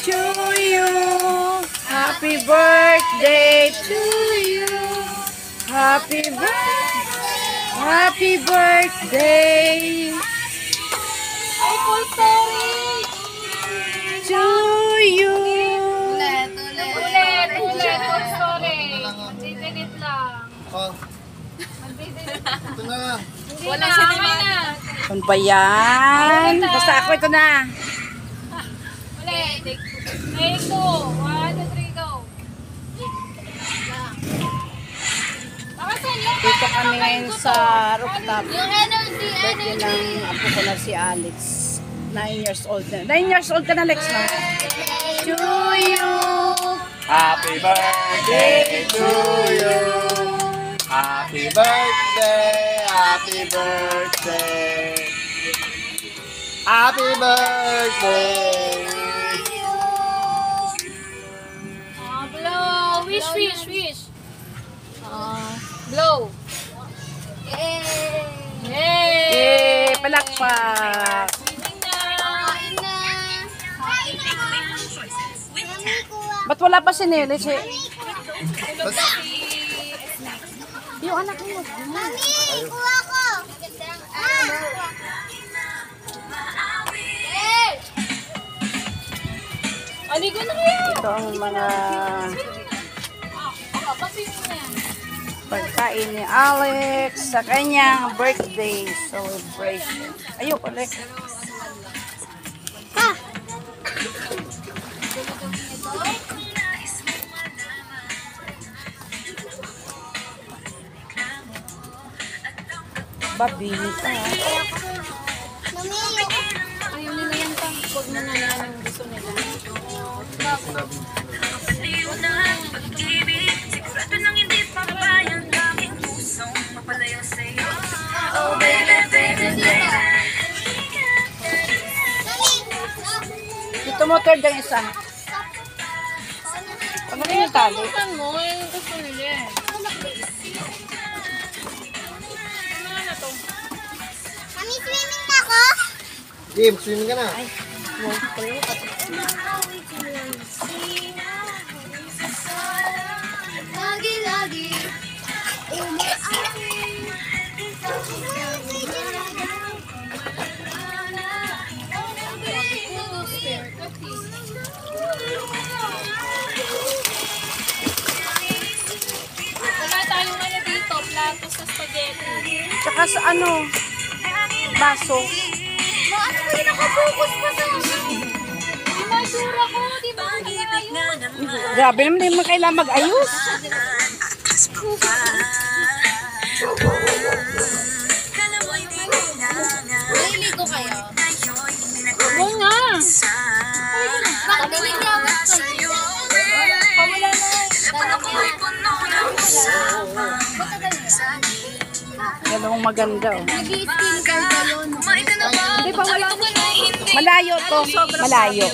To you, happy birthday to you. Happy birthday. Ay, full story. To you. Ulit, full story. Magdidelete lang. Oh, Magdidelete. ito na. Wala siya naman. Ano ba yan? Basta ako ito na. Ulit. Take two. 1, 2, 3, go. Dito kami ngayon sa rooftop. Yung energy. Birthday ng apo ko na si Alex. 9 years old na. 9 years old ka na, Alex, no? To you. Happy birthday to you. Happy birthday. Happy birthday. Happy birthday. Blow. Wish. Blow. Yay! Yay! Palakpak! Kain na! Ba't wala pa si Nelly? Yung anak mo. Mami, kuha ko! Aligo na kayo! Ito ang mga pagkain ni Alex sa kanyang birthday celebration. Ayoko, Alex. Ha! Babini pa. Mami, ayaw nila yan pa. Huwag na nila ang gusto nila. Oh, baby. Dito mo third ang isa. Ano rin yung tali? Saan mo? Yung gusto nila eh. Mami, swimming na ako? Game, swimming ka na. Lagi. Wala tayong ano dito, plato sa spaghetti. Tsaka sa ano? Baso. Ano ko yung nakapokus pa sa akin? Imadura ko, di ba? Grabe naman, hindi mo kailangan mag-ayos. Naliligo kayo? Oo nga. Bakit nagawat kayo? Pawala na. Dalawang maganda, oh. Nag-i-skin care kayo, no? Hindi pa wala. Malayo to. Malayo.